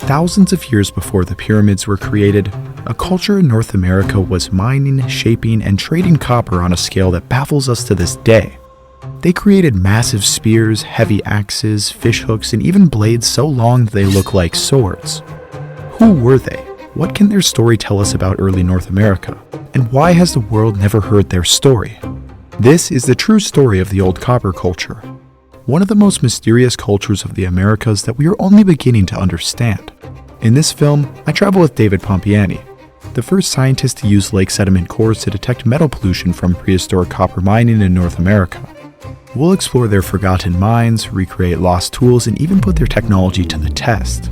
Thousands of years before the pyramids were created, a culture in North America was mining, shaping, and trading copper on a scale that baffles us to this day. They created massive spears, heavy axes, fishhooks, and even blades so long that they look like swords. Who were they? What can their story tell us about early North America? And why has the world never heard their story? This is the true story of the old copper culture, one of the most mysterious cultures of the Americas that we are only beginning to understand. In this film, I travel with David Pompiani, the first scientist to use lake sediment cores to detect metal pollution from prehistoric copper mining in North America. We'll explore their forgotten mines, recreate lost tools, and even put their technology to the test.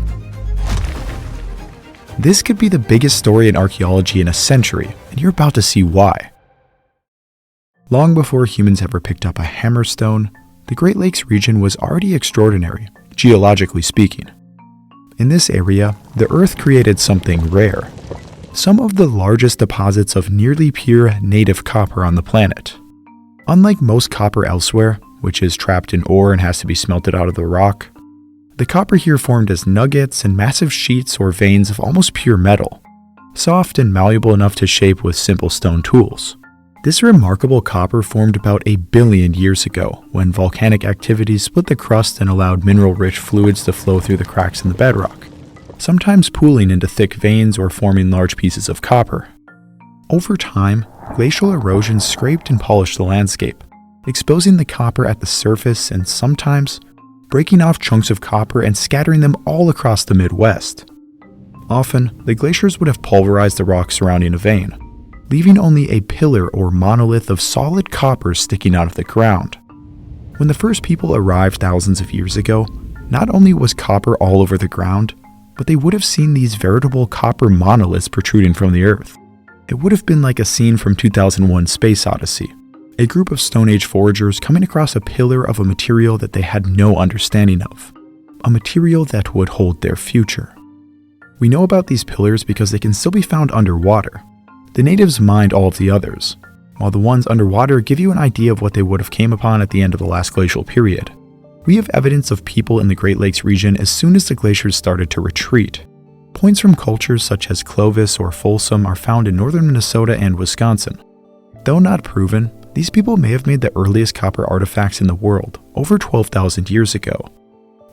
This could be the biggest story in archaeology in a century, and you're about to see why. Long before humans ever picked up a hammerstone, the Great Lakes region was already extraordinary, geologically speaking. In this area, the Earth created something rare, some of the largest deposits of nearly pure native copper on the planet. Unlike most copper elsewhere, which is trapped in ore and has to be smelted out of the rock, the copper here formed as nuggets and massive sheets or veins of almost pure metal, soft and malleable enough to shape with simple stone tools. This remarkable copper formed about 1 billion years ago, when volcanic activity split the crust and allowed mineral-rich fluids to flow through the cracks in the bedrock, sometimes pooling into thick veins or forming large pieces of copper. Over time, glacial erosion scraped and polished the landscape, exposing the copper at the surface and sometimes breaking off chunks of copper and scattering them all across the Midwest. Often, the glaciers would have pulverized the rock surrounding a vein, leaving only a pillar or monolith of solid copper sticking out of the ground. When the first people arrived thousands of years ago, not only was copper all over the ground, but they would have seen these veritable copper monoliths protruding from the earth. It would have been like a scene from 2001: Space Odyssey, a group of Stone Age foragers coming across a pillar of a material that they had no understanding of, a material that would hold their future. We know about these pillars because they can still be found underwater. The natives mined all of the others, while the ones underwater give you an idea of what they would have came upon at the end of the last glacial period. We have evidence of people in the Great Lakes region as soon as the glaciers started to retreat. Points from cultures such as Clovis or Folsom are found in northern Minnesota and Wisconsin. Though not proven, these people may have made the earliest copper artifacts in the world, over 12,000 years ago.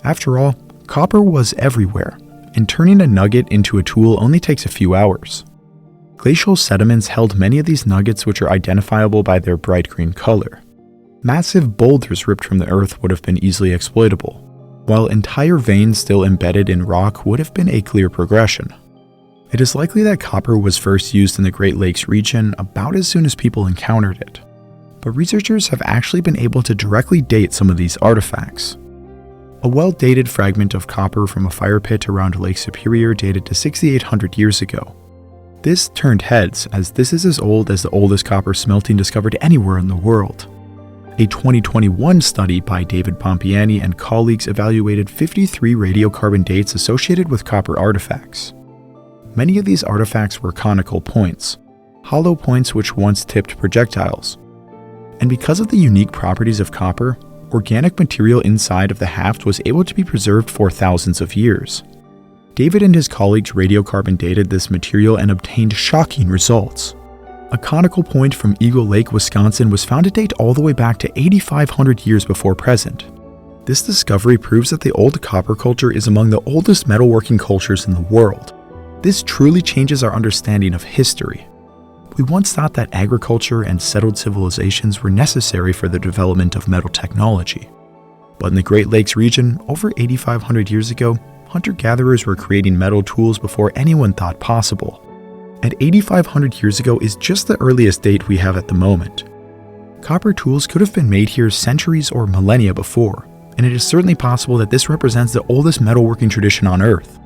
After all, copper was everywhere, and turning a nugget into a tool only takes a few hours. Glacial sediments held many of these nuggets, which are identifiable by their bright green color. Massive boulders ripped from the earth would have been easily exploitable, while entire veins still embedded in rock would have been a clear progression. It is likely that copper was first used in the Great Lakes region about as soon as people encountered it, but researchers have actually been able to directly date some of these artifacts. A well-dated fragment of copper from a fire pit around Lake Superior dated to 6,800 years ago. This turned heads, as this is as old as the oldest copper smelting discovered anywhere in the world. A 2021 study by David Pompiani and colleagues evaluated 53 radiocarbon dates associated with copper artifacts. Many of these artifacts were conical points, hollow points which once tipped projectiles. And because of the unique properties of copper, organic material inside of the haft was able to be preserved for thousands of years. David and his colleagues radiocarbon dated this material and obtained shocking results. A conical point from Eagle Lake, Wisconsin was found to date all the way back to 8,500 years before present. This discovery proves that the old copper culture is among the oldest metalworking cultures in the world. This truly changes our understanding of history. We once thought that agriculture and settled civilizations were necessary for the development of metal technology. But in the Great Lakes region, over 8,500 years ago, hunter-gatherers were creating metal tools before anyone thought possible. And 8,500 years ago is just the earliest date we have at the moment. Copper tools could have been made here centuries or millennia before, and it is certainly possible that this represents the oldest metalworking tradition on Earth.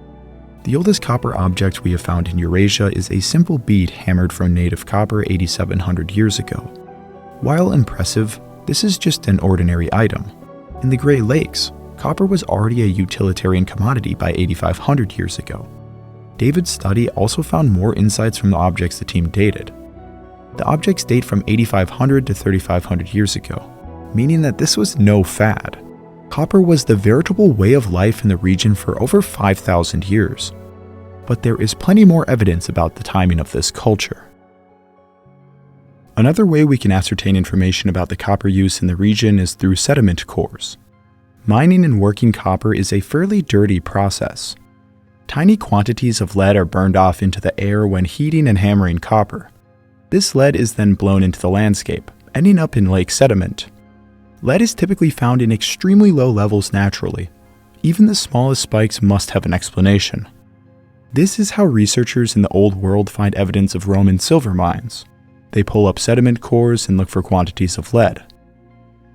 The oldest copper object we have found in Eurasia is a simple bead hammered from native copper 8,700 years ago. While impressive, this is just an ordinary item. In the Great Lakes, copper was already a utilitarian commodity by 8,500 years ago. David's study also found more insights from the objects the team dated. The objects date from 8,500 to 3,500 years ago, meaning that this was no fad. Copper was the veritable way of life in the region for over 5,000 years. But there is plenty more evidence about the timing of this culture. Another way we can ascertain information about the copper use in the region is through sediment cores. Mining and working copper is a fairly dirty process. Tiny quantities of lead are burned off into the air when heating and hammering copper. This lead is then blown into the landscape, ending up in lake sediment. Lead is typically found in extremely low levels naturally. Even the smallest spikes must have an explanation. This is how researchers in the Old World find evidence of Roman silver mines. They pull up sediment cores and look for quantities of lead.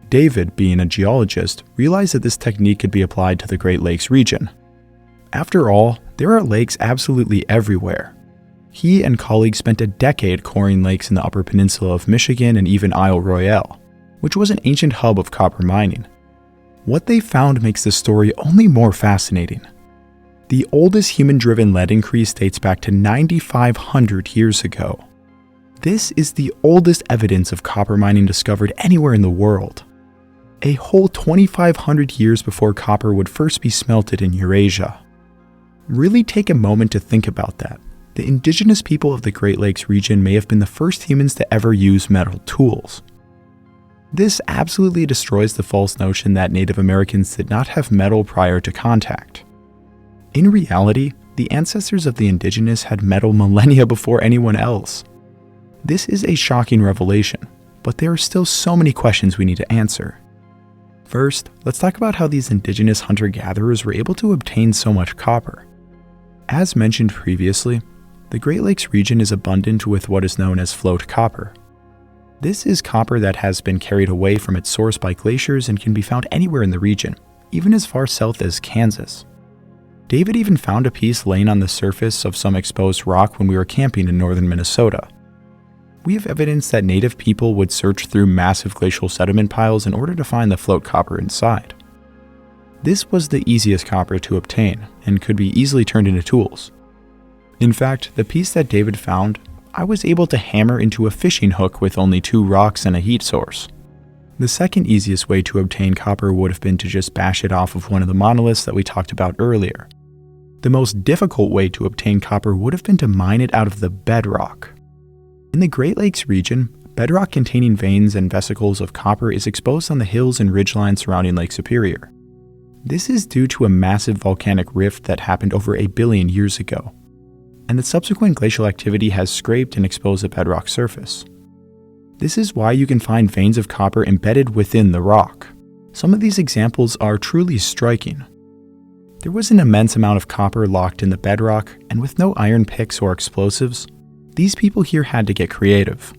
David, being a geologist, realized that this technique could be applied to the Great Lakes region. After all, there are lakes absolutely everywhere. He and colleagues spent a decade coring lakes in the Upper Peninsula of Michigan and even Isle Royale, which was an ancient hub of copper mining. What they found makes the story only more fascinating. The oldest human-driven lead increase dates back to 9,500 years ago. This is the oldest evidence of copper mining discovered anywhere in the world. A whole 2,500 years before copper would first be smelted in Eurasia. Really take a moment to think about that. The indigenous people of the Great Lakes region may have been the first humans to ever use metal tools. This absolutely destroys the false notion that Native Americans did not have metal prior to contact. In reality, the ancestors of the indigenous had metal millennia before anyone else. This is a shocking revelation, but there are still so many questions we need to answer. First, let's talk about how these indigenous hunter-gatherers were able to obtain so much copper. As mentioned previously, the Great Lakes region is abundant with what is known as float copper. This is copper that has been carried away from its source by glaciers and can be found anywhere in the region, even as far south as Kansas. David even found a piece laying on the surface of some exposed rock when we were camping in northern Minnesota. We have evidence that native people would search through massive glacial sediment piles in order to find the float copper inside. This was the easiest copper to obtain and could be easily turned into tools. In fact, the piece that David found, I was able to hammer into a fishing hook with only 2 rocks and a heat source. The second easiest way to obtain copper would have been to just bash it off of one of the monoliths that we talked about earlier. The most difficult way to obtain copper would have been to mine it out of the bedrock. In the Great Lakes region, bedrock containing veins and vesicles of copper is exposed on the hills and ridgelines surrounding Lake Superior. This is due to a massive volcanic rift that happened over 1 billion years ago, and the subsequent glacial activity has scraped and exposed the bedrock surface. This is why you can find veins of copper embedded within the rock. Some of these examples are truly striking. There was an immense amount of copper locked in the bedrock, and with no iron picks or explosives, these people here had to get creative.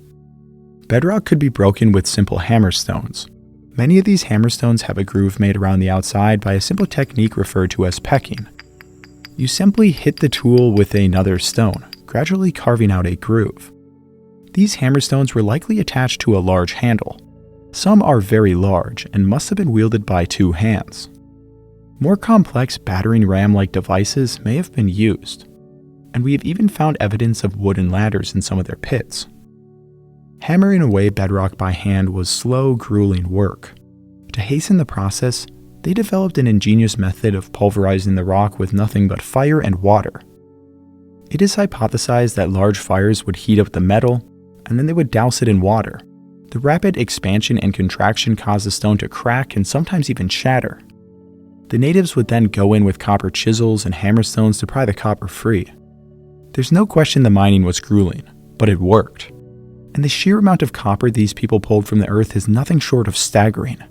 Bedrock could be broken with simple hammerstones. Many of these hammerstones have a groove made around the outside by a simple technique referred to as pecking. You simply hit the tool with another stone, gradually carving out a groove. These hammerstones were likely attached to a large handle. Some are very large and must have been wielded by 2 hands. More complex battering ram-like devices may have been used, and we have even found evidence of wooden ladders in some of their pits. Hammering away bedrock by hand was slow, grueling work. To hasten the process, they developed an ingenious method of pulverizing the rock with nothing but fire and water. It is hypothesized that large fires would heat up the metal, and then they would douse it in water. The rapid expansion and contraction caused the stone to crack and sometimes even shatter. The natives would then go in with copper chisels and hammerstones to pry the copper free. There's no question the mining was grueling, but it worked. And the sheer amount of copper these people pulled from the earth is nothing short of staggering.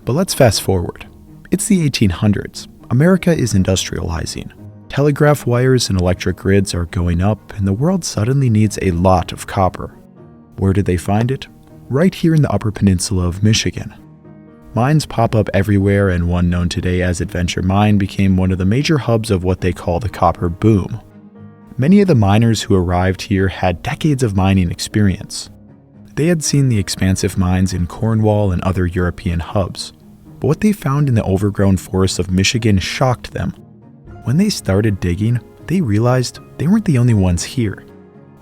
But let's fast forward. It's the 1800s. America is industrializing. Telegraph wires and electric grids are going up, and the world suddenly needs a lot of copper. Where did they find it? Right here in the Upper Peninsula of Michigan. Mines pop up everywhere, and one known today as Adventure Mine became one of the major hubs of what they call the copper boom. Many of the miners who arrived here had decades of mining experience. They had seen the expansive mines in Cornwall and other European hubs, but what they found in the overgrown forests of Michigan shocked them. When they started digging, they realized they weren't the only ones here.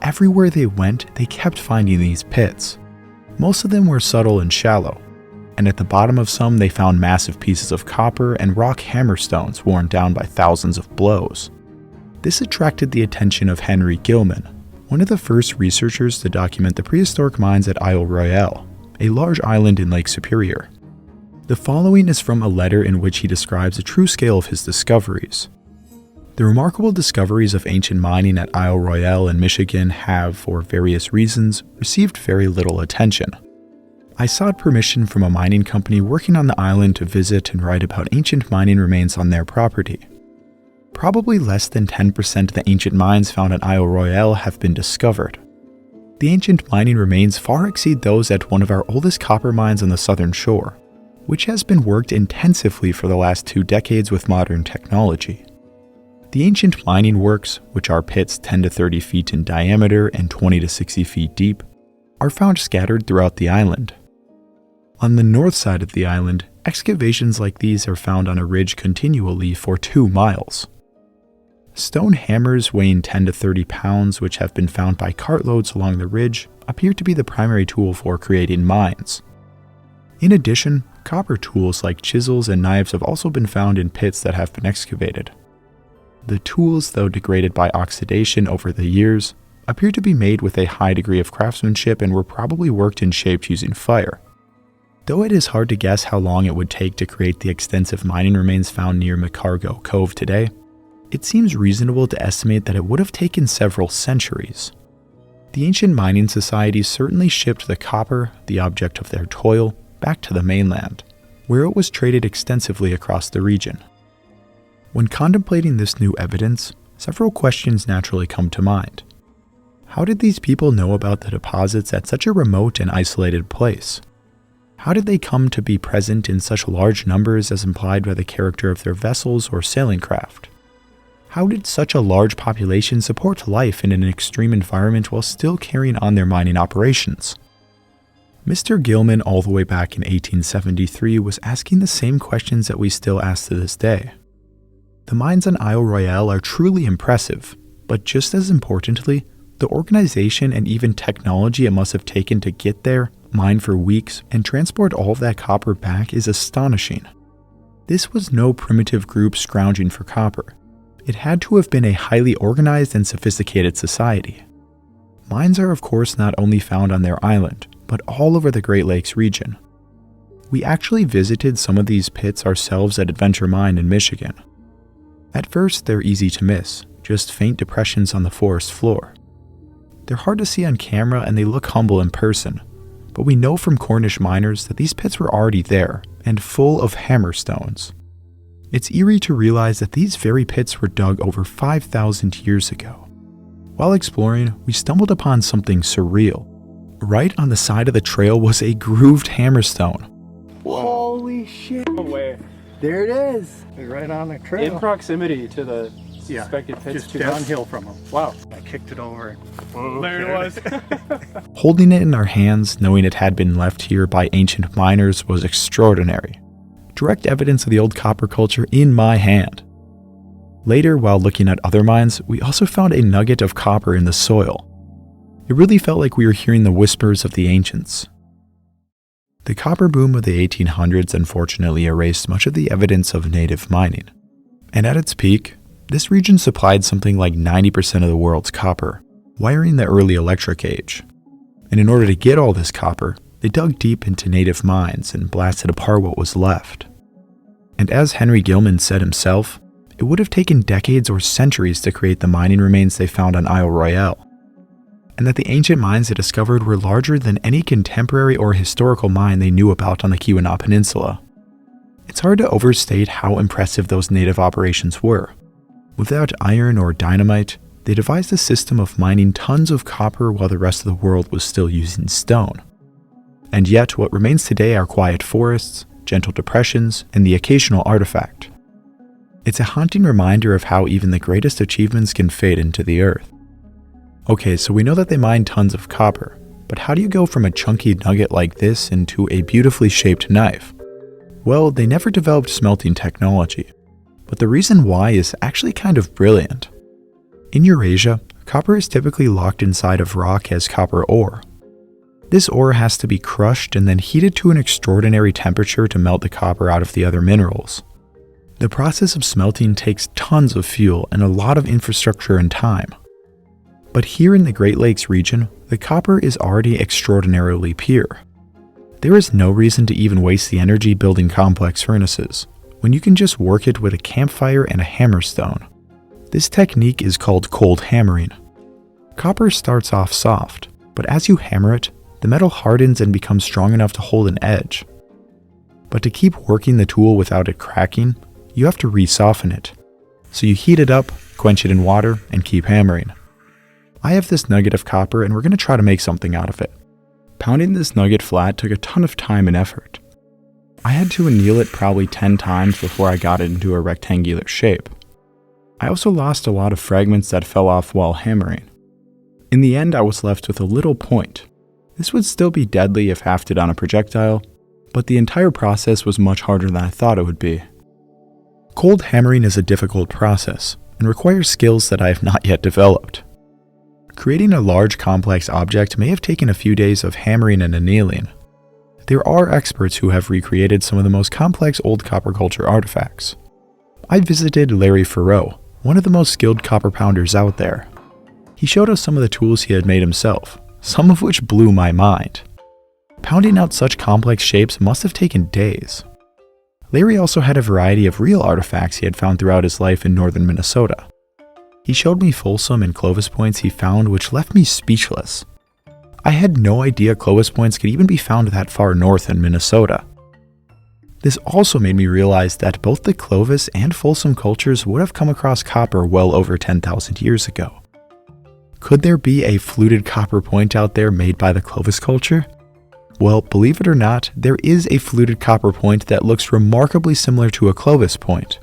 Everywhere they went, they kept finding these pits. Most of them were subtle and shallow. and at the bottom of some they found massive pieces of copper and rock hammerstones worn down by thousands of blows. This attracted the attention of Henry Gilman, one of the first researchers to document the prehistoric mines at Isle Royale, a large island in Lake Superior. The following is from a letter in which he describes the true scale of his discoveries. The remarkable discoveries of ancient mining at Isle Royale in Michigan have, for various reasons, received very little attention. I sought permission from a mining company working on the island to visit and write about ancient mining remains on their property. Probably less than 10% of the ancient mines found at Isle Royale have been discovered. The ancient mining remains far exceed those at one of our oldest copper mines on the southern shore, which has been worked intensively for the last 2 decades with modern technology. The ancient mining works, which are pits 10 to 30 feet in diameter and 20 to 60 feet deep, are found scattered throughout the island. On the north side of the island, excavations like these are found on a ridge continually for 2 miles. Stone hammers weighing 10 to 30 pounds, which have been found by cartloads along the ridge, appear to be the primary tool for creating mines. In addition, copper tools like chisels and knives have also been found in pits that have been excavated. The tools, though degraded by oxidation over the years, appear to be made with a high degree of craftsmanship and were probably worked and shaped using fire. Though it is hard to guess how long it would take to create the extensive mining remains found near McCargo Cove today, it seems reasonable to estimate that it would have taken several centuries. The ancient mining societies certainly shipped the copper, the object of their toil, back to the mainland, where it was traded extensively across the region. When contemplating this new evidence, several questions naturally come to mind. How did these people know about the deposits at such a remote and isolated place? How did they come to be present in such large numbers as implied by the character of their vessels or sailing craft? How did such a large population support life in an extreme environment while still carrying on their mining operations? Mr. Gilman, all the way back in 1873, was asking the same questions that we still ask to this day. The mines on Isle Royale are truly impressive, but just as importantly, the organization and even technology it must have taken to get there, mine for weeks, and transport all of that copper back is astonishing. This was no primitive group scrounging for copper. It had to have been a highly organized and sophisticated society. Mines are of course not only found on their island, but all over the Great Lakes region. We actually visited some of these pits ourselves at Adventure Mine in Michigan. At first, they're easy to miss, just faint depressions on the forest floor. They're hard to see on camera and they look humble in person, but we know from Cornish miners that these pits were already there and full of hammerstones. It's eerie to realize that these very pits were dug over 5,000 years ago. While exploring, we stumbled upon something surreal. Right on the side of the trail was a grooved hammerstone. Holy shit! Away. There it is, right on the trail. In proximity to the suspected pits. just downhill from them. Wow. I kicked it over. There it was. Holding it in our hands, knowing it had been left here by ancient miners, was extraordinary. Direct evidence of the old copper culture in my hand. Later, while looking at other mines, we also found a nugget of copper in the soil. It really felt like we were hearing the whispers of the ancients. The copper boom of the 1800s unfortunately erased much of the evidence of native mining. And at its peak, this region supplied something like 90% of the world's copper, wiring the early electric age. And in order to get all this copper, they dug deep into native mines and blasted apart what was left. And as Henry Gilman said himself, it would have taken decades or centuries to create the mining remains they found on Isle Royale, and that the ancient mines they discovered were larger than any contemporary or historical mine they knew about on the Keweenaw Peninsula. It's hard to overstate how impressive those native operations were. Without iron or dynamite, they devised a system of mining tons of copper while the rest of the world was still using stone. And yet, what remains today are quiet forests, gentle depressions, and the occasional artifact. It's a haunting reminder of how even the greatest achievements can fade into the earth. Okay, so we know that they mine tons of copper, but how do you go from a chunky nugget like this into a beautifully shaped knife? Well, they never developed smelting technology, but the reason why is actually kind of brilliant. In Eurasia, copper is typically locked inside of rock as copper ore. This ore has to be crushed and then heated to an extraordinary temperature to melt the copper out of the other minerals. The process of smelting takes tons of fuel and a lot of infrastructure and time. But here in the Great Lakes region, the copper is already extraordinarily pure. There is no reason to even waste the energy building complex furnaces, when you can just work it with a campfire and a hammerstone. This technique is called cold hammering. Copper starts off soft, but as you hammer it, the metal hardens and becomes strong enough to hold an edge. But to keep working the tool without it cracking, you have to re-soften it. So you heat it up, quench it in water, and keep hammering. I have this nugget of copper and we're going to try to make something out of it. Pounding this nugget flat took a ton of time and effort. I had to anneal it probably 10 times before I got it into a rectangular shape. I also lost a lot of fragments that fell off while hammering. In the end, I was left with a little point. This would still be deadly if hafted on a projectile, but the entire process was much harder than I thought it would be. Cold hammering is a difficult process and requires skills that I have not yet developed. Creating a large complex object may have taken a few days of hammering and annealing. There are experts who have recreated some of the most complex old copper culture artifacts. I visited Larry Farrow, one of the most skilled copper pounders out there. He showed us some of the tools he had made himself, some of which blew my mind. Pounding out such complex shapes must have taken days. Larry also had a variety of real artifacts he had found throughout his life in northern Minnesota. He showed me Folsom and Clovis points he found which left me speechless. I had no idea Clovis points could even be found that far north in Minnesota. This also made me realize that both the Clovis and Folsom cultures would have come across copper well over 10,000 years ago. Could there be a fluted copper point out there made by the Clovis culture? Well, believe it or not, there is a fluted copper point that looks remarkably similar to a Clovis point.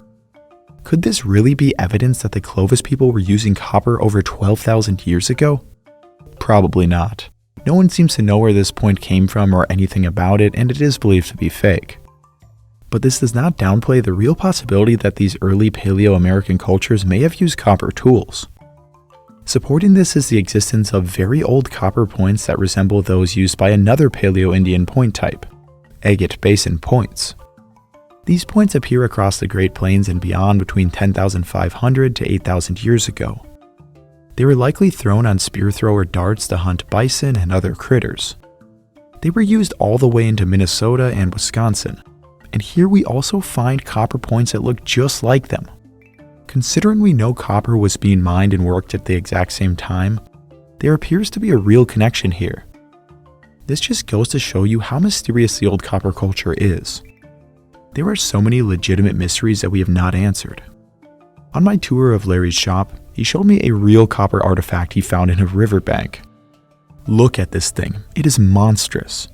Could this really be evidence that the Clovis people were using copper over 12,000 years ago? Probably not. No one seems to know where this point came from or anything about it, and it is believed to be fake. But this does not downplay the real possibility that these early Paleo-American cultures may have used copper tools. Supporting this is the existence of very old copper points that resemble those used by another Paleo-Indian point type, agate basin points. These points appear across the Great Plains and beyond between 10,500 to 8,000 years ago. They were likely thrown on spear thrower darts to hunt bison and other critters. They were used all the way into Minnesota and Wisconsin, and here we also find copper points that look just like them. Considering we know copper was being mined and worked at the exact same time, there appears to be a real connection here. This just goes to show you how mysterious the old copper culture is. There are so many legitimate mysteries that we have not answered. On my tour of Larry's shop, he showed me a real copper artifact he found in a riverbank. Look at this thing, it is monstrous.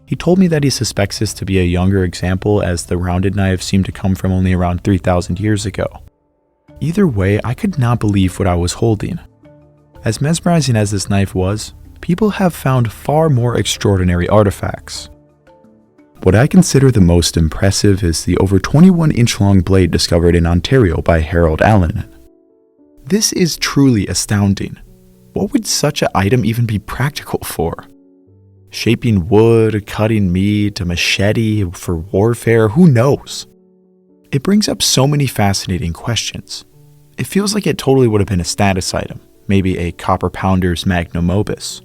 He told me that he suspects this to be a younger example as the rounded knives seem to come from only around 3,000 years ago. Either way, I could not believe what I was holding. As mesmerizing as this knife was, people have found far more extraordinary artifacts. What I consider the most impressive is the over 21-inch long blade discovered in Ontario by Harold Allen. This is truly astounding. What would such an item even be practical for? Shaping wood, cutting meat, a machete for warfare, who knows? It brings up so many fascinating questions. It feels like it totally would have been a status item, maybe a copper pounder's magnum opus.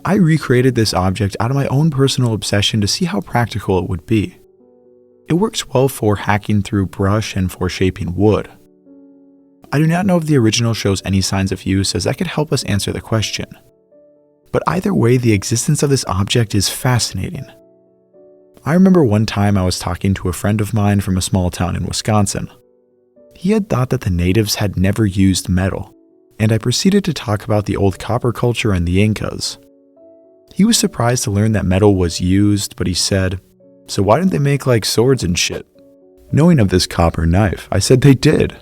I recreated this object out of my own personal obsession to see how practical it would be. It works well for hacking through brush and for shaping wood. I do not know if the original shows any signs of use, as that could help us answer the question. But either way, the existence of this object is fascinating. I remember one time I was talking to a friend of mine from a small town in Wisconsin. He had thought that the natives had never used metal, and I proceeded to talk about the old copper culture and the Incas. He was surprised to learn that metal was used, but he said, "So why didn't they make like swords and shit?" Knowing of this copper knife, I said they did.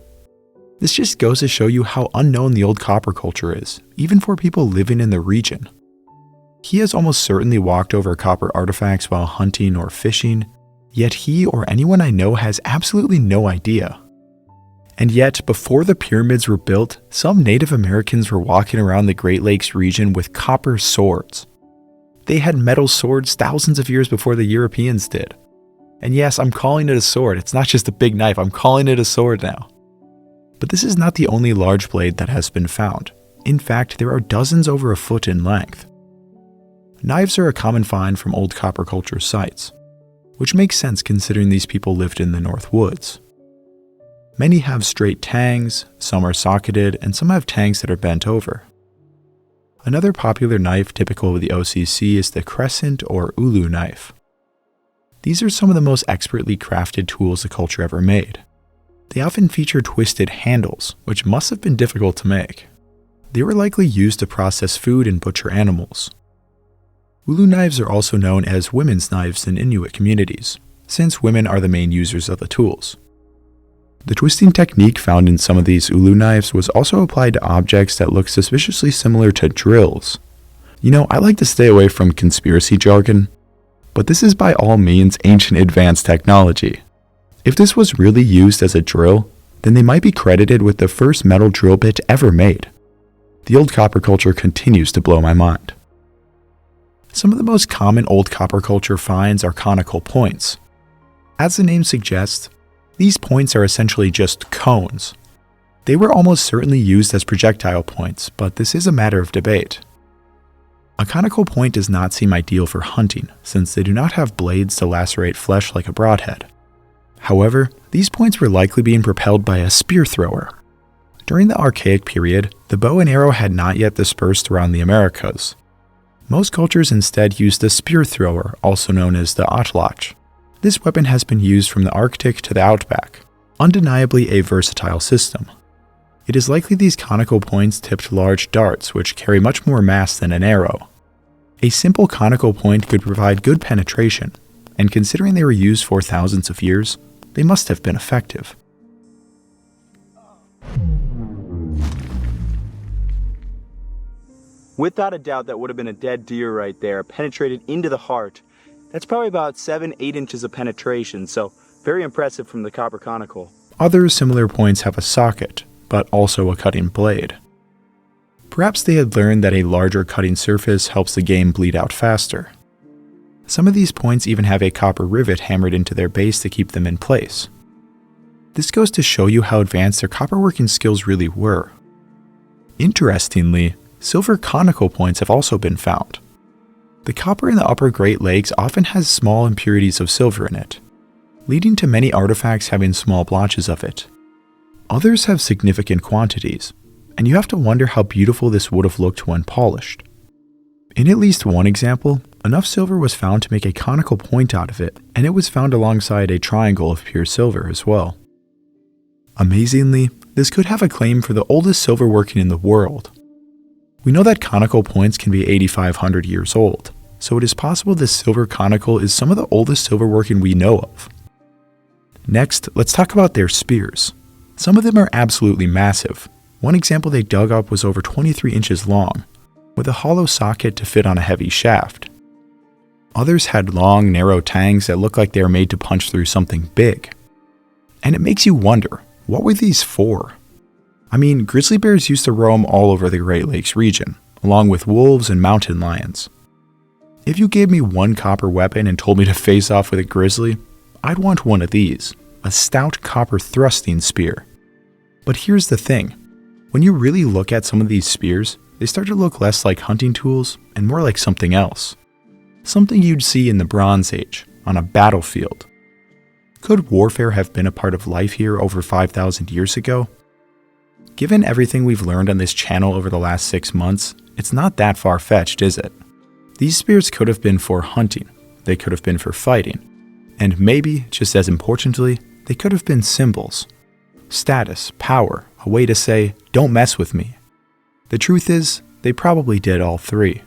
This just goes to show you how unknown the old copper culture is, even for people living in the region. He has almost certainly walked over copper artifacts while hunting or fishing, yet he or anyone I know has absolutely no idea. And yet, before the pyramids were built, some Native Americans were walking around the Great Lakes region with copper swords. They had metal swords thousands of years before the Europeans did. And yes, I'm calling it a sword. It's not just a big knife. I'm calling it a sword now. But this is not the only large blade that has been found. In fact, there are dozens over a foot in length. Knives are a common find from old copper culture sites, which makes sense considering these people lived in the North Woods. Many have straight tangs, some are socketed, and some have tangs that are bent over. Another popular knife typical of the OCC is the crescent or ulu knife. These are some of the most expertly crafted tools the culture ever made. They often feature twisted handles, which must have been difficult to make. They were likely used to process food and butcher animals. Ulu knives are also known as women's knives in Inuit communities, since women are the main users of the tools. The twisting technique found in some of these ulu knives was also applied to objects that look suspiciously similar to drills. You know, I like to stay away from conspiracy jargon, but this is by all means ancient advanced technology. If this was really used as a drill, then they might be credited with the first metal drill bit ever made. The old copper culture continues to blow my mind. Some of the most common old copper culture finds are conical points. As the name suggests, these points are essentially just cones. They were almost certainly used as projectile points, but this is a matter of debate. A conical point does not seem ideal for hunting, since they do not have blades to lacerate flesh like a broadhead. However, these points were likely being propelled by a spear thrower. During the Archaic period, the bow and arrow had not yet dispersed around the Americas. Most cultures instead used the spear thrower, also known as the atlach. This weapon has been used from the Arctic to the Outback, undeniably a versatile system. It is likely these conical points tipped large darts, which carry much more mass than an arrow. A simple conical point could provide good penetration, and considering they were used for thousands of years, they must have been effective. Without a doubt, that would have been a dead deer right there, penetrated into the heart. That's probably about 7-8 inches of penetration, so very impressive from the copper conical. Other similar points have a socket, but also a cutting blade. Perhaps they had learned that a larger cutting surface helps the game bleed out faster. Some of these points even have a copper rivet hammered into their base to keep them in place. This goes to show you how advanced their copperworking skills really were. Interestingly, silver conical points have also been found. The copper in the upper Great Lakes often has small impurities of silver in it, leading to many artifacts having small blotches of it. Others have significant quantities, and you have to wonder how beautiful this would have looked when polished. In at least one example, enough silver was found to make a conical point out of it, and it was found alongside a triangle of pure silver as well. Amazingly, this could have a claim for the oldest silver working in the world. We know that conical points can be 8,500 years old, so it is possible this silver conical is some of the oldest silver working we know of. Next, let's talk about their spears. Some of them are absolutely massive. One example they dug up was over 23 inches long, with a hollow socket to fit on a heavy shaft. Others had long, narrow tangs that look like they were made to punch through something big. And it makes you wonder, what were these for? I mean, grizzly bears used to roam all over the Great Lakes region, along with wolves and mountain lions. If you gave me one copper weapon and told me to face off with a grizzly, I'd want one of these, a stout copper thrusting spear. But here's the thing, when you really look at some of these spears, they start to look less like hunting tools and more like something else. Something you'd see in the Bronze Age, on a battlefield. Could warfare have been a part of life here over 5,000 years ago? Given everything we've learned on this channel over the last 6 months, it's not that far-fetched, is it? These spears could have been for hunting, they could have been for fighting, and maybe, just as importantly, they could have been symbols. Status, power, a way to say, don't mess with me. The truth is, they probably did all three.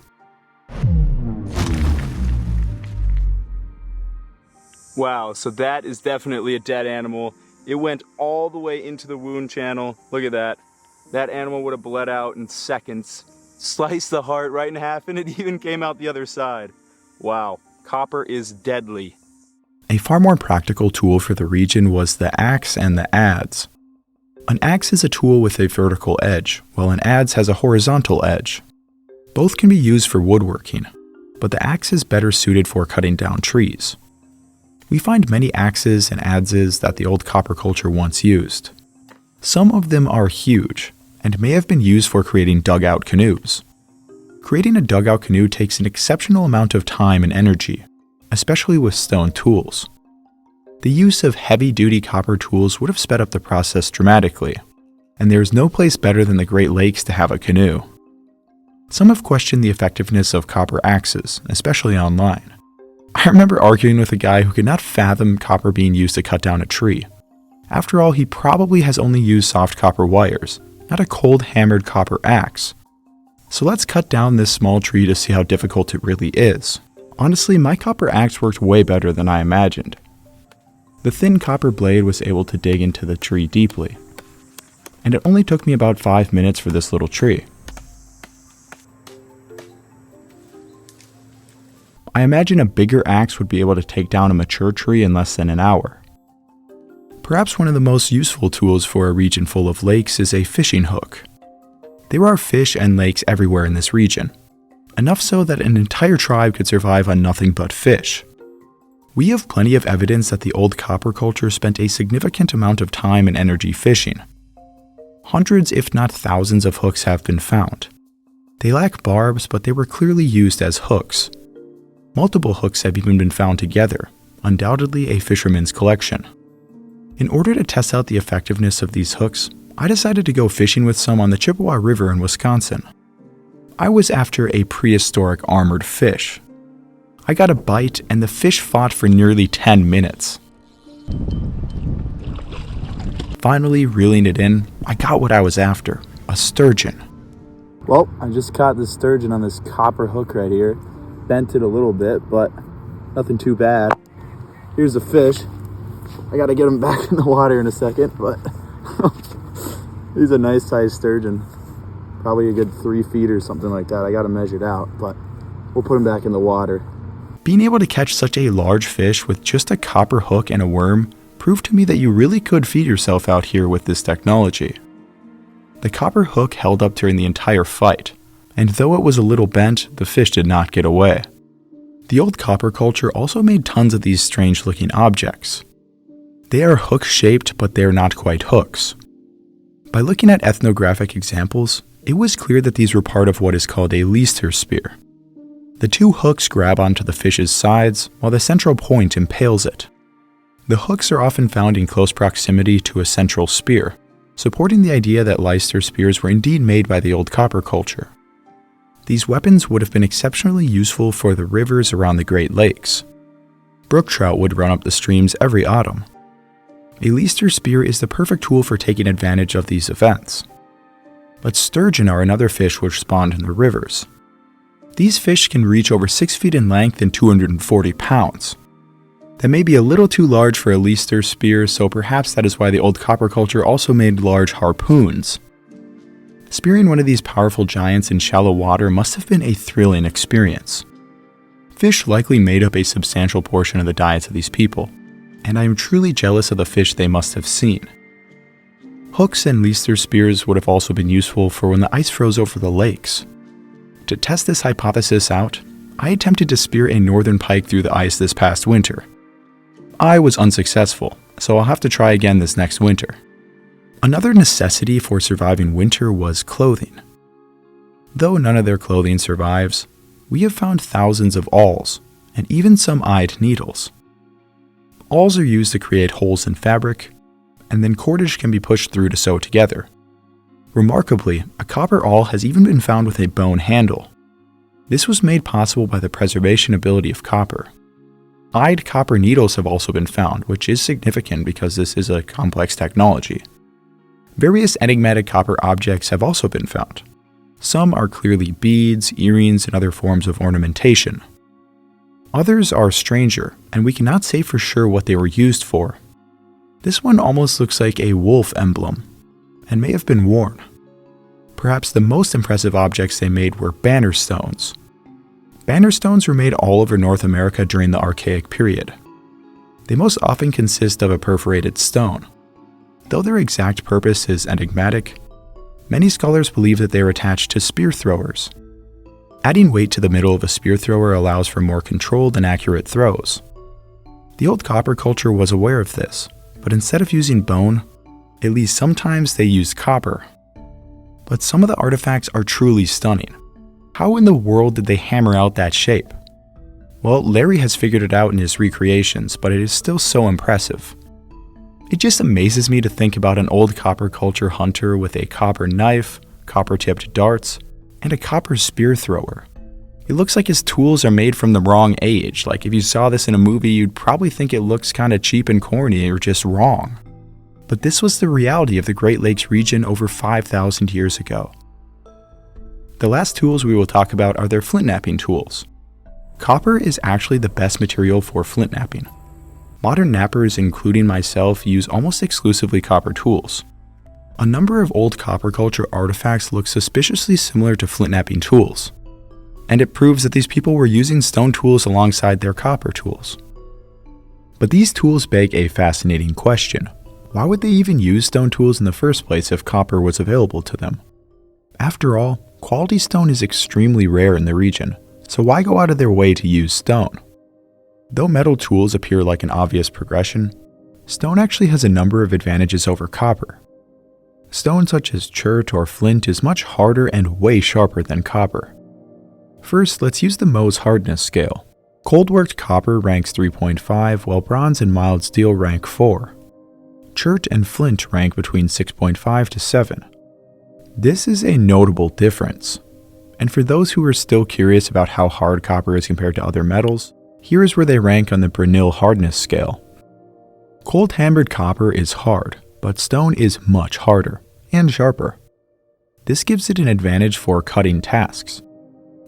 Wow, so that is definitely a dead animal. It went all the way into the wound channel. Look at that. That animal would have bled out in seconds. Sliced the heart right in half, and it even came out the other side. Wow, copper is deadly. A far more practical tool for the region was the axe and the adze. An axe is a tool with a vertical edge, while an adze has a horizontal edge. Both can be used for woodworking. but the axe is better suited for cutting down trees. We find many axes and adzes that the old copper culture once used. Some of them are huge, and may have been used for creating dugout canoes. Creating a dugout canoe takes an exceptional amount of time and energy, especially with stone tools. The use of heavy-duty copper tools would have sped up the process dramatically, and there is no place better than the Great Lakes to have a canoe. Some have questioned the effectiveness of copper axes, especially online. I remember arguing with a guy who could not fathom copper being used to cut down a tree. After all, he probably has only used soft copper wires, not a cold hammered copper axe. So let's cut down this small tree to see how difficult it really is. Honestly, my copper axe worked way better than I imagined. The thin copper blade was able to dig into the tree deeply, and it only took me about 5 minutes for this little tree. I imagine a bigger axe would be able to take down a mature tree in less than an hour. Perhaps one of the most useful tools for a region full of lakes is a fishing hook. There are fish and lakes everywhere in this region, enough so that an entire tribe could survive on nothing but fish. We have plenty of evidence that the old copper culture spent a significant amount of time and energy fishing. Hundreds, if not thousands, of hooks have been found. They lack barbs, but they were clearly used as hooks. Multiple hooks have even been found together, undoubtedly a fisherman's collection. In order to test out the effectiveness of these hooks, I decided to go fishing with some on the Chippewa River in Wisconsin. I was after a prehistoric armored fish. I got a bite, and the fish fought for nearly 10 minutes. Finally, reeling it in, I got what I was after, a sturgeon. Well, I just caught this sturgeon on this copper hook right here. Bent it a little bit, but nothing too bad. Here's the fish. I gotta get him back in the water in a second, but he's a nice sized sturgeon. Probably a good 3 feet or something like that. I got him measured out, but we'll put him back in the water. Being able to catch such a large fish with just a copper hook and a worm proved to me that you really could feed yourself out here with this technology. The copper hook held up during the entire fight, and though it was a little bent, the fish did not get away. The old copper culture also made tons of these strange looking objects. They are hook-shaped, but they are not quite hooks. By looking at ethnographic examples, it was clear that these were part of what is called a Leicester spear. The 2 hooks grab onto the fish's sides, while the central point impales it. The hooks are often found in close proximity to a central spear, supporting the idea that Leicester spears were indeed made by the old copper culture. These weapons would have been exceptionally useful for the rivers around the Great Lakes. Brook trout would run up the streams every autumn. A Leicester spear is the perfect tool for taking advantage of these events. But sturgeon are another fish which spawned in the rivers. These fish can reach over 6 feet in length and 240 pounds. That may be a little too large for a Leicester spear, so perhaps that is why the old copper culture also made large harpoons. Spearing one of these powerful giants in shallow water must have been a thrilling experience. Fish likely made up a substantial portion of the diets of these people, and I am truly jealous of the fish they must have seen. Hooks and Leicester spears would have also been useful for when the ice froze over the lakes. To test this hypothesis out, I attempted to spear a northern pike through the ice this past winter. I was unsuccessful, so I'll have to try again this next winter. Another necessity for surviving winter was clothing. Though none of their clothing survives, we have found thousands of awls, and even some eyed needles. Awls are used to create holes in fabric, and then cordage can be pushed through to sew together. Remarkably, a copper awl has even been found with a bone handle. This was made possible by the preservation ability of copper. Eyed copper needles have also been found, which is significant because this is a complex technology. Various enigmatic copper objects have also been found. Some are clearly beads, earrings, and other forms of ornamentation. Others are stranger, and we cannot say for sure what they were used for. This one almost looks like a wolf emblem, and may have been worn. Perhaps the most impressive objects they made were banner stones. Banner stones were made all over North America during the Archaic period. They most often consist of a perforated stone. Though their exact purpose is enigmatic, many scholars believe that they are attached to spear throwers. Adding weight to the middle of a spear thrower allows for more controlled and accurate throws. The old copper culture was aware of this, but instead of using bone, at least sometimes they used copper. But some of the artifacts are truly stunning. How in the world did they hammer out that shape? Well, Larry has figured it out in his recreations, but it is still so impressive. It just amazes me to think about an old copper culture hunter with a copper knife, copper-tipped darts, and a copper spear thrower. It looks like his tools are made from the wrong age. Like if you saw this in a movie, you'd probably think it looks kind of cheap and corny or just wrong. But this was the reality of the Great Lakes region over 5,000 years ago. The last tools we will talk about are their flint knapping tools. Copper is actually the best material for flint knapping. Modern knappers, including myself, use almost exclusively copper tools. A number of old copper culture artifacts look suspiciously similar to flint knapping tools, and it proves that these people were using stone tools alongside their copper tools. But these tools beg a fascinating question. Why would they even use stone tools in the first place if copper was available to them? After all, quality stone is extremely rare in the region, so why go out of their way to use stone? Though metal tools appear like an obvious progression, stone actually has a number of advantages over copper. Stone such as chert or flint is much harder and way sharper than copper. First, let's use the Mohs hardness scale. Cold-worked copper ranks 3.5, while bronze and mild steel rank 4. Chert and flint rank between 6.5 to 7. This is a notable difference. And for those who are still curious about how hard copper is compared to other metals, here is where they rank on the Brinell hardness scale. Cold hammered copper is hard, but stone is much harder and sharper. This gives it an advantage for cutting tasks.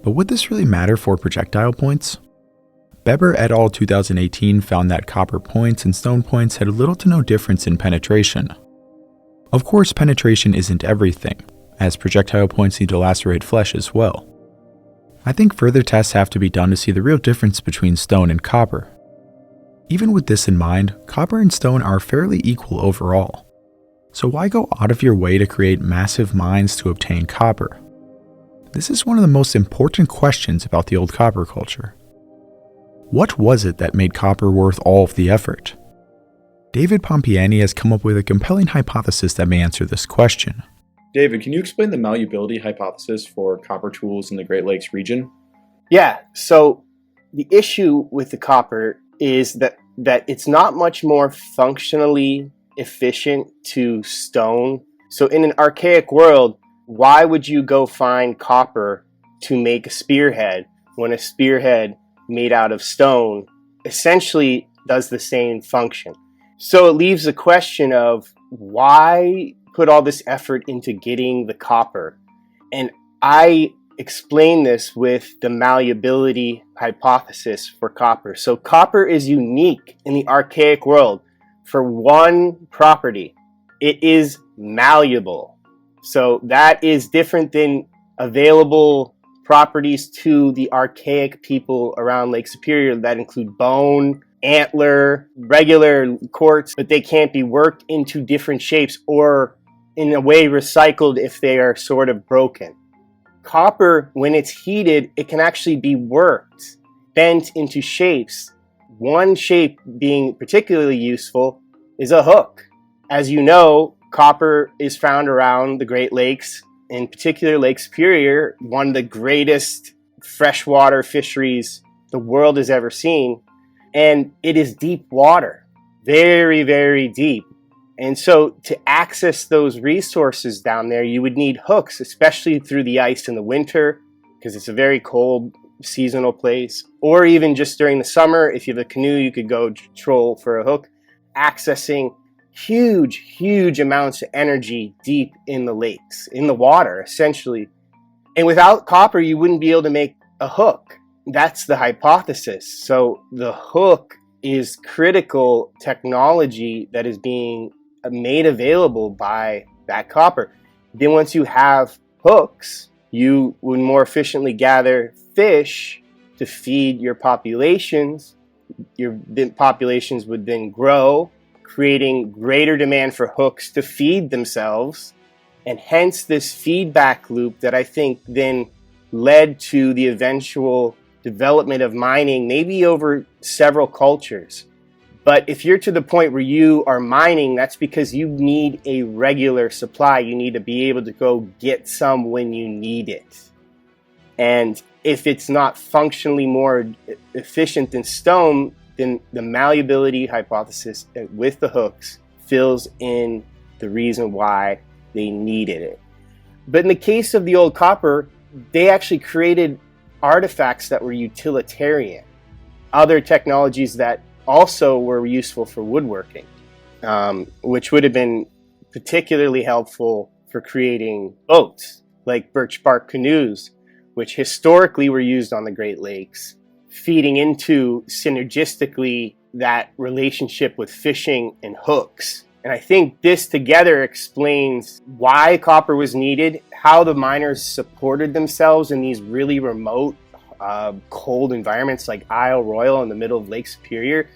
But would this really matter for projectile points? Beber et al. 2018 found that copper points and stone points had little to no difference in penetration. Of course, penetration isn't everything, as projectile points need to lacerate flesh as well. I think further tests have to be done to see the real difference between stone and copper. Even with this in mind, copper and stone are fairly equal overall. So why go out of your way to create massive mines to obtain copper? This is one of the most important questions about the old copper culture. What was it that made copper worth all of the effort? David Pompiani has come up with a compelling hypothesis that may answer this question. David, can you explain the malleability hypothesis for copper tools in the Great Lakes region? Yeah, so the issue with the copper is that it's not much more functionally efficient to stone. So in an archaic world, why would you go find copper to make a spearhead when a spearhead made out of stone essentially does the same function? So it leaves the question of why put all this effort into getting the copper? And I explain this with the malleability hypothesis for copper. So copper is unique in the archaic world for one property. It is malleable. So that is different than available properties to the archaic people around Lake Superior that include bone, antler, regular quartz, but they can't be worked into different shapes or in a way recycled if they are sort of broken. Copper, when it's heated, it can actually be worked, bent into shapes. One shape being particularly useful is a hook. As you know, copper is found around the Great Lakes, in particular Lake Superior, one of the greatest freshwater fisheries the world has ever seen. And it is deep water, very, very deep. And so to access those resources down there, you would need hooks, especially through the ice in the winter, because it's a very cold seasonal place. Or even just during the summer, if you have a canoe, you could go troll for a hook, accessing huge, huge amounts of energy deep in the lakes, in the water, essentially. And without copper, you wouldn't be able to make a hook. That's the hypothesis. So the hook is critical technology that is being made available by that copper. Then once you have hooks, you would more efficiently gather fish to feed your populations. Your populations would then grow, creating greater demand for hooks to feed themselves. And hence this feedback loop that I think then led to the eventual development of mining, maybe over several cultures. But if you're to the point where you are mining, that's because you need a regular supply. You need to be able to go get some when you need it. And if it's not functionally more efficient than stone, then the malleability hypothesis with the hooks fills in the reason why they needed it. But in the case of the old copper, they actually created artifacts that were utilitarian. Other technologies that also were useful for woodworking, which would have been particularly helpful for creating boats, like birch bark canoes, which historically were used on the Great Lakes, feeding into synergistically that relationship with fishing and hooks. And I think this together explains why copper was needed, how the miners supported themselves in these really remote, cold environments like Isle Royale in the middle of Lake Superior.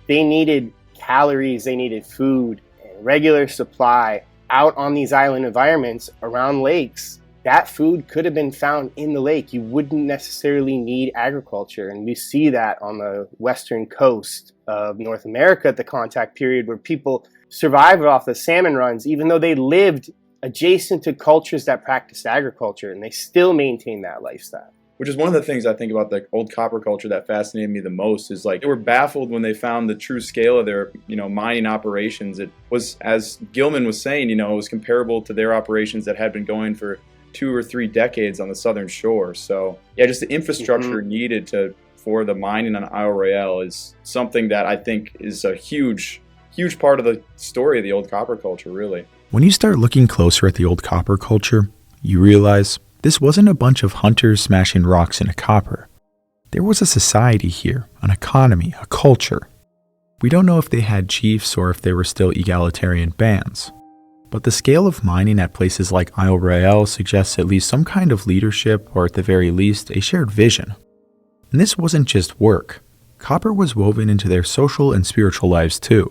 They needed calories, they needed food, and regular supply out on these island environments around lakes. That food could have been found in the lake. You wouldn't necessarily need agriculture. And we see that on the western coast of North America at the contact period, where people survived off the salmon runs, even though they lived adjacent to cultures that practiced agriculture, and they still maintain that lifestyle. Which is one of the things I think about the old copper culture that fascinated me the most, is like they were baffled when they found the true scale of their, mining operations. It was, as Gilman was saying, it was comparable to their operations that had been going for 2 or 3 decades on the southern shore. So yeah, just the infrastructure needed for the mining on Isle Royale is something that I think is a huge part of the story of the old copper culture, really. When you start looking closer at the old copper culture, you realize this wasn't a bunch of hunters smashing rocks into copper. There was a society here, an economy, a culture. We don't know if they had chiefs or if they were still egalitarian bands. But the scale of mining at places like Isle Royale suggests at least some kind of leadership, or at the very least, a shared vision. And this wasn't just work. Copper was woven into their social and spiritual lives too.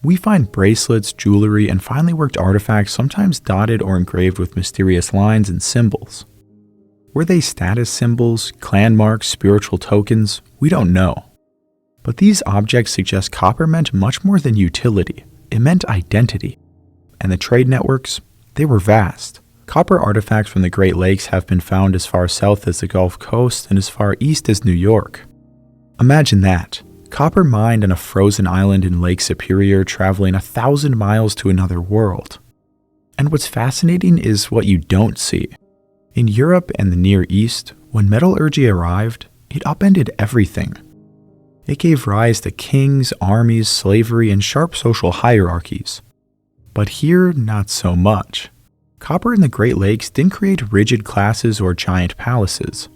We find bracelets, jewelry, and finely worked artifacts sometimes dotted or engraved with mysterious lines and symbols. Were they status symbols, clan marks, spiritual tokens? We don't know. But these objects suggest copper meant much more than utility. It meant identity. And the trade networks? They were vast. Copper artifacts from the Great Lakes have been found as far south as the Gulf Coast and as far east as New York. Imagine that. Copper mined on a frozen island in Lake Superior, traveling 1,000 miles to another world. And what's fascinating is what you don't see. In Europe and the Near East, when metallurgy arrived, it upended everything. It gave rise to kings, armies, slavery, and sharp social hierarchies. But here, not so much. Copper in the Great Lakes didn't create rigid classes or giant palaces.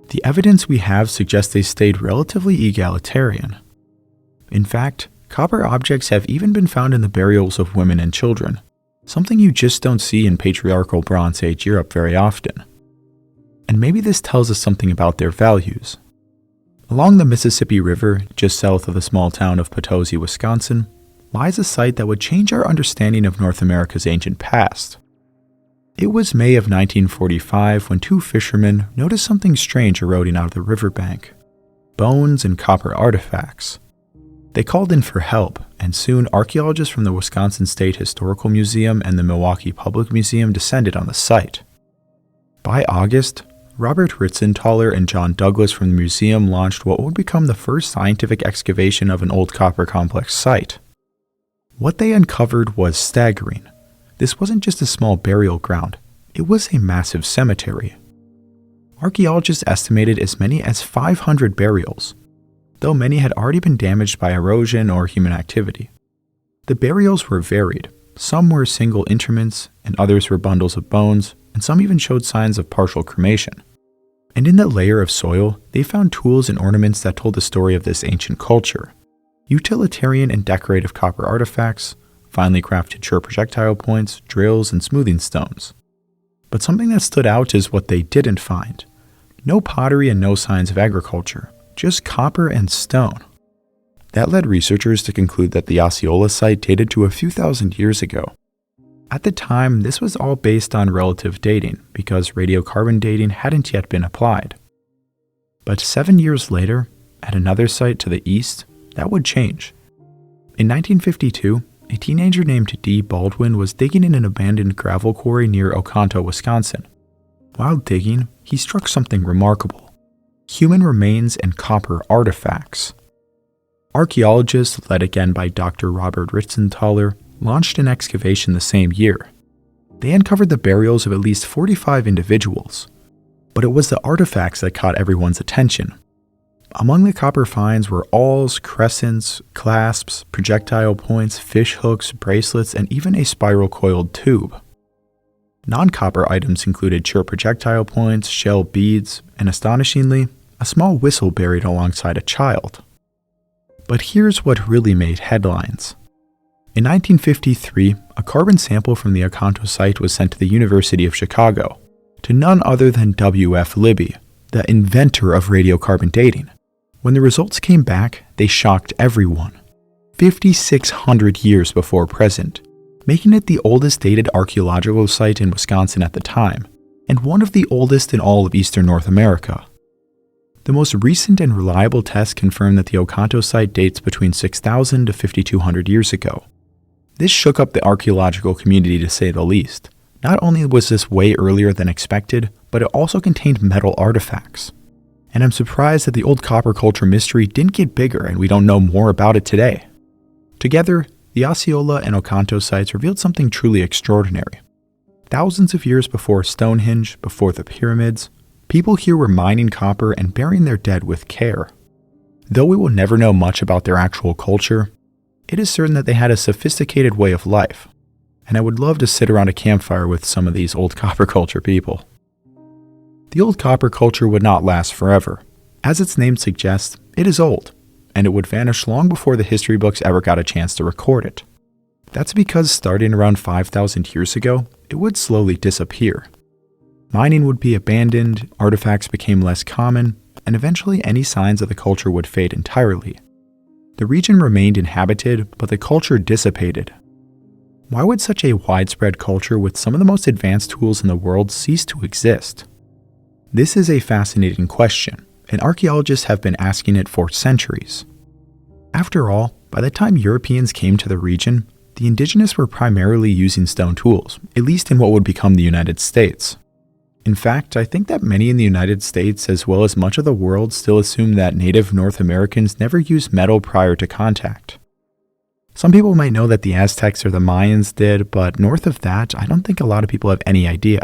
The evidence we have suggests they stayed relatively egalitarian. In fact, copper objects have even been found in the burials of women and children, something you just don't see in patriarchal Bronze Age Europe very often. And maybe this tells us something about their values. Along the Mississippi River, just south of the small town of Potosi, Wisconsin, lies a site that would change our understanding of North America's ancient past. It was May of 1945 when 2 fishermen noticed something strange eroding out of the riverbank: bones and copper artifacts. They called in for help, and soon archaeologists from the Wisconsin State Historical Museum and the Milwaukee Public Museum descended on the site. By August, Robert Ritzenthaler and John Douglas from the museum launched what would become the first scientific excavation of an old copper complex site. What they uncovered was staggering. This wasn't just a small burial ground, it was a massive cemetery. Archaeologists estimated as many as 500 burials, though many had already been damaged by erosion or human activity. The burials were varied. Some were single interments, and others were bundles of bones, and some even showed signs of partial cremation. And in the layer of soil, they found tools and ornaments that told the story of this ancient culture. Utilitarian and decorative copper artifacts, finely crafted sure projectile points, drills, and smoothing stones. But something that stood out is what they didn't find. No pottery and no signs of agriculture, just copper and stone. That led researchers to conclude that the Osceola site dated to a few thousand years ago. At the time, this was all based on relative dating because radiocarbon dating hadn't yet been applied. But 7 years later, at another site to the east, that would change. In 1952, a teenager named D. Baldwin was digging in an abandoned gravel quarry near Oconto, Wisconsin. While digging, he struck something remarkable: human remains and copper artifacts. Archaeologists, led again by Dr. Robert Ritzenthaler, launched an excavation the same year. They uncovered the burials of at least 45 individuals, but it was the artifacts that caught everyone's attention. Among the copper finds were awls, crescents, clasps, projectile points, fish hooks, bracelets, and even a spiral-coiled tube. Non-copper items included chert projectile points, shell beads, and astonishingly, a small whistle buried alongside a child. But here's what really made headlines. In 1953, a carbon sample from the Oconto site was sent to the University of Chicago, to none other than W.F. Libby, the inventor of radiocarbon dating. When the results came back, they shocked everyone. 5,600 years before present, making it the oldest dated archaeological site in Wisconsin at the time, and one of the oldest in all of eastern North America. The most recent and reliable tests confirm that the Oconto site dates between 6,000 to 5,200 years ago. This shook up the archaeological community to say the least. Not only was this way earlier than expected, but it also contained metal artifacts. And I'm surprised that the old copper culture mystery didn't get bigger and we don't know more about it today. Together, the Osceola and Oconto sites revealed something truly extraordinary. Thousands of years before Stonehenge, before the pyramids, people here were mining copper and burying their dead with care. Though we will never know much about their actual culture, it is certain that they had a sophisticated way of life, and I would love to sit around a campfire with some of these old copper culture people. The old copper culture would not last forever. As its name suggests, it is old, and it would vanish long before the history books ever got a chance to record it. That's because starting around 5,000 years ago, it would slowly disappear. Mining would be abandoned, artifacts became less common, and eventually any signs of the culture would fade entirely. The region remained inhabited, but the culture dissipated. Why would such a widespread culture with some of the most advanced tools in the world cease to exist? This is a fascinating question, and archaeologists have been asking it for centuries. After all, by the time Europeans came to the region, the indigenous were primarily using stone tools, at least in what would become the United States. In fact, I think that many in the United States, as well as much of the world, still assume that native North Americans never used metal prior to contact. Some people might know that the Aztecs or the Mayans did, but north of that, I don't think a lot of people have any idea.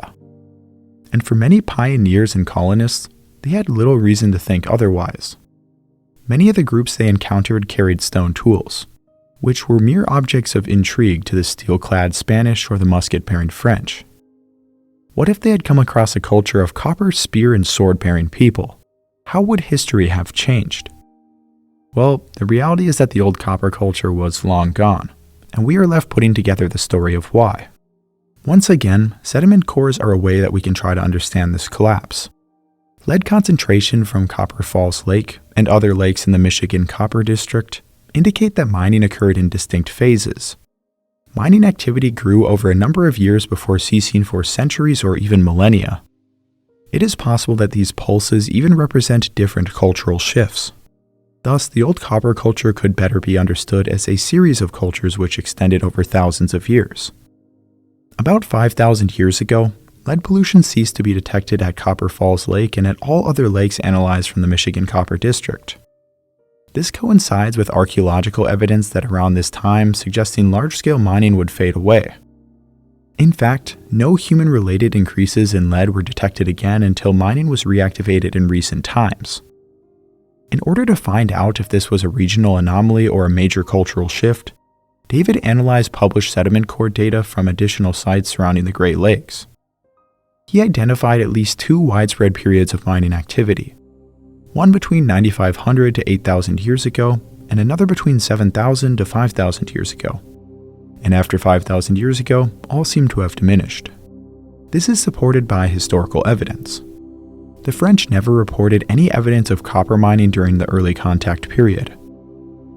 And for many pioneers and colonists, they had little reason to think otherwise. Many of the groups they encountered carried stone tools, which were mere objects of intrigue to the steel-clad Spanish or the musket-bearing French. What if they had come across a culture of copper, spear, and sword-bearing people? How would history have changed? Well, the reality is that the old copper culture was long gone, and we are left putting together the story of why. Once again, sediment cores are a way that we can try to understand this collapse. Lead concentration from Copper Falls Lake and other lakes in the Michigan Copper District indicate that mining occurred in distinct phases. Mining activity grew over a number of years before ceasing for centuries or even millennia. It is possible that these pulses even represent different cultural shifts. Thus, the old copper culture could better be understood as a series of cultures which extended over thousands of years. About 5,000 years ago, lead pollution ceased to be detected at Copper Falls Lake and at all other lakes analyzed from the Michigan Copper District. This coincides with archaeological evidence that around this time suggesting large-scale mining would fade away. In fact, no human-related increases in lead were detected again until mining was reactivated in recent times. In order to find out if this was a regional anomaly or a major cultural shift, David analyzed published sediment core data from additional sites surrounding the Great Lakes. He identified at least two widespread periods of mining activity, one between 9,500 to 8,000 years ago, and another between 7,000 to 5,000 years ago. And after 5,000 years ago, all seem to have diminished. This is supported by historical evidence. The French never reported any evidence of copper mining during the early contact period,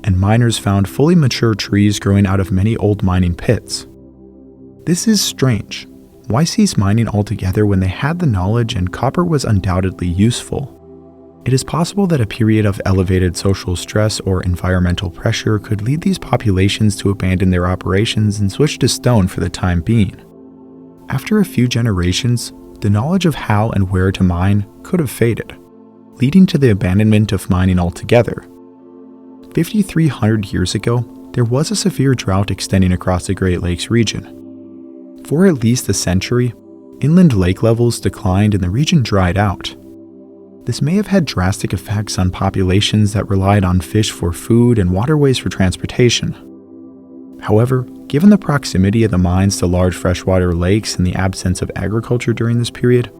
and miners found fully mature trees growing out of many old mining pits. This is strange. Why cease mining altogether when they had the knowledge and copper was undoubtedly useful? It is possible that a period of elevated social stress or environmental pressure could lead these populations to abandon their operations and switch to stone for the time being. After a few generations, the knowledge of how and where to mine could have faded, leading to the abandonment of mining altogether. 5,300 years ago, there was a severe drought extending across the Great Lakes region. For at least a century, inland lake levels declined and the region dried out. This may have had drastic effects on populations that relied on fish for food and waterways for transportation. However, given the proximity of the mines to large freshwater lakes and the absence of agriculture during this period,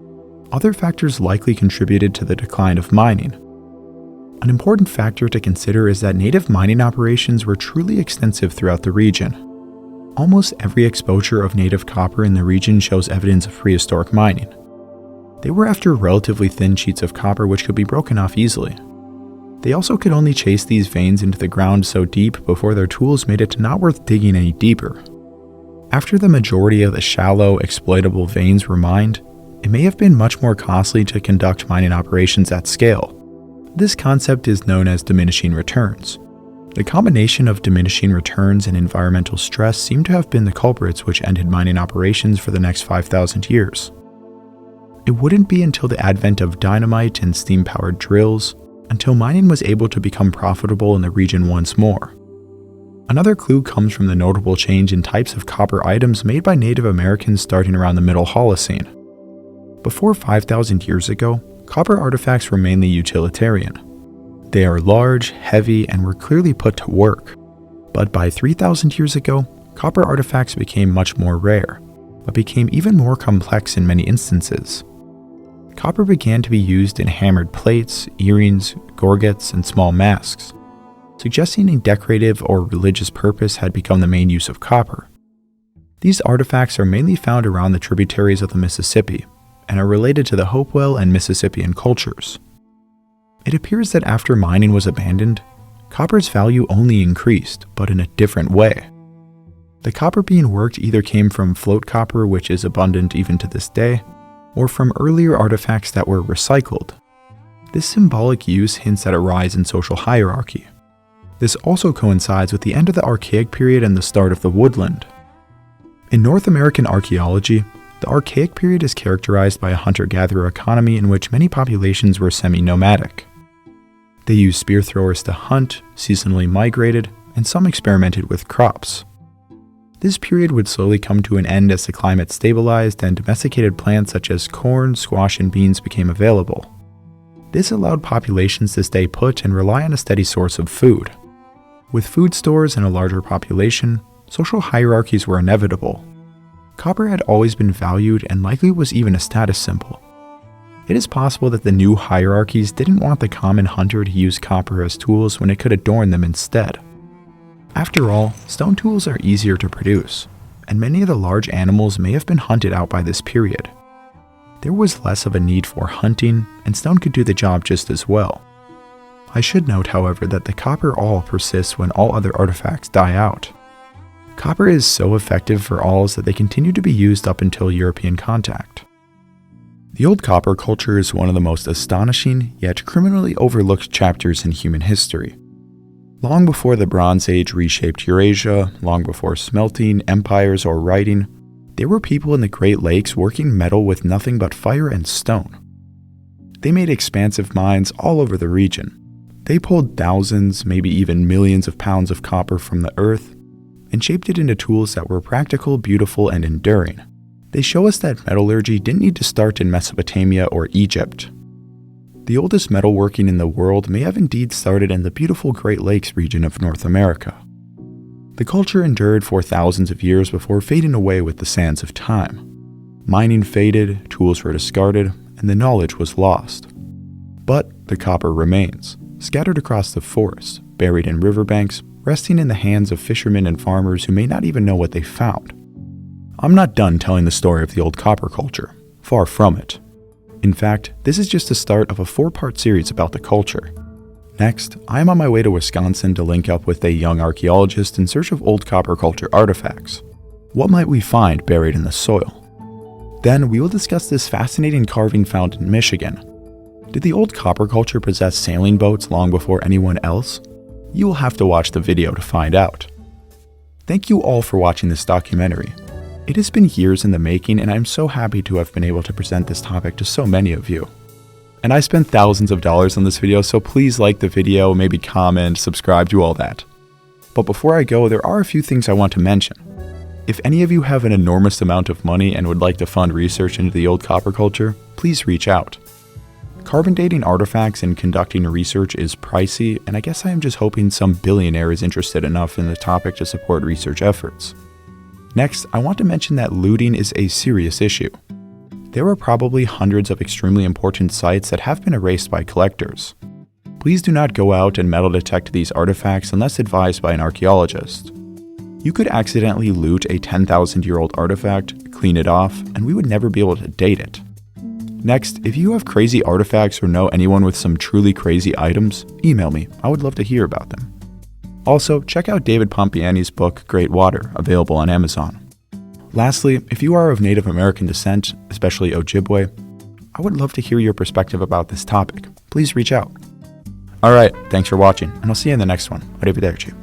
other factors likely contributed to the decline of mining. An important factor to consider is that native mining operations were truly extensive throughout the region. Almost every exposure of native copper in the region shows evidence of prehistoric mining. They were after relatively thin sheets of copper which could be broken off easily. They also could only chase these veins into the ground so deep before their tools made it not worth digging any deeper. After the majority of the shallow, exploitable veins were mined, it may have been much more costly to conduct mining operations at scale. This concept is known as diminishing returns. The combination of diminishing returns and environmental stress seem to have been the culprits which ended mining operations for the next 5,000 years. It wouldn't be until the advent of dynamite and steam-powered drills until mining was able to become profitable in the region once more. Another clue comes from the notable change in types of copper items made by Native Americans starting around the Middle Holocene. Before 5,000 years ago, copper artifacts were mainly utilitarian. They are large, heavy, and were clearly put to work. But by 3,000 years ago, copper artifacts became much more rare, but became even more complex in many instances. Copper began to be used in hammered plates, earrings, gorgets, and small masks, suggesting a decorative or religious purpose had become the main use of copper. These artifacts are mainly found around the tributaries of the Mississippi, and are related to the Hopewell and Mississippian cultures. It appears that after mining was abandoned, copper's value only increased, but in a different way. The copper being worked either came from float copper, which is abundant even to this day, or from earlier artifacts that were recycled. This symbolic use hints at a rise in social hierarchy. This also coincides with the end of the Archaic period and the start of the woodland. In North American archaeology, the Archaic period is characterized by a hunter-gatherer economy in which many populations were semi-nomadic. They used spear throwers to hunt, seasonally migrated, and some experimented with crops. This period would slowly come to an end as the climate stabilized and domesticated plants such as corn, squash, and beans became available. This allowed populations to stay put and rely on a steady source of food. With food stores and a larger population, social hierarchies were inevitable. Copper had always been valued and likely was even a status symbol. It is possible that the new hierarchies didn't want the common hunter to use copper as tools when it could adorn them instead. After all, stone tools are easier to produce, and many of the large animals may have been hunted out by this period. There was less of a need for hunting, and stone could do the job just as well. I should note, however, that the copper awl persists when all other artifacts die out. Copper is so effective for awls that they continue to be used up until European contact. The Old Copper culture is one of the most astonishing, yet criminally overlooked chapters in human history. Long before the Bronze Age reshaped Eurasia, long before smelting, empires, or writing, there were people in the Great Lakes working metal with nothing but fire and stone. They made expansive mines all over the region. They pulled thousands, maybe even millions of pounds of copper from the earth and shaped it into tools that were practical, beautiful, and enduring. They show us that metallurgy didn't need to start in Mesopotamia or Egypt. The oldest metalworking in the world may have indeed started in the beautiful Great Lakes region of North America. The culture endured for thousands of years before fading away with the sands of time. Mining faded, tools were discarded, and the knowledge was lost. But the copper remains, scattered across the forest, buried in riverbanks, resting in the hands of fishermen and farmers who may not even know what they found. I'm not done telling the story of the old copper culture. Far from it. In fact, this is just the start of a 4-part series about the culture. Next, I am on my way to Wisconsin to link up with a young archaeologist in search of old copper culture artifacts. What might we find buried in the soil? Then we will discuss this fascinating carving found in Michigan. Did the old copper culture possess sailing boats long before anyone else? You will have to watch the video to find out. Thank you all for watching this documentary. It has been years in the making, and I'm so happy to have been able to present this topic to so many of you. And I spent thousands of dollars on this video, so please like the video, maybe comment, subscribe, do all that. But before I go, there are a few things I want to mention. If any of you have an enormous amount of money and would like to fund research into the old copper culture, please reach out. Carbon dating artifacts and conducting research is pricey, and I guess I am just hoping some billionaire is interested enough in the topic to support research efforts. Next, I want to mention that looting is a serious issue. There are probably hundreds of extremely important sites that have been erased by collectors. Please do not go out and metal detect these artifacts unless advised by an archaeologist. You could accidentally loot a 10,000-year-old artifact, clean it off, and we would never be able to date it. Next, if you have crazy artifacts or know anyone with some truly crazy items, email me. I would love to hear about them. Also, check out David Pompiani's book, Great Water, available on Amazon. Lastly, if you are of Native American descent, especially Ojibwe, I would love to hear your perspective about this topic. Please reach out. Alright, thanks for watching, and I'll see you in the next one. Arrivederci.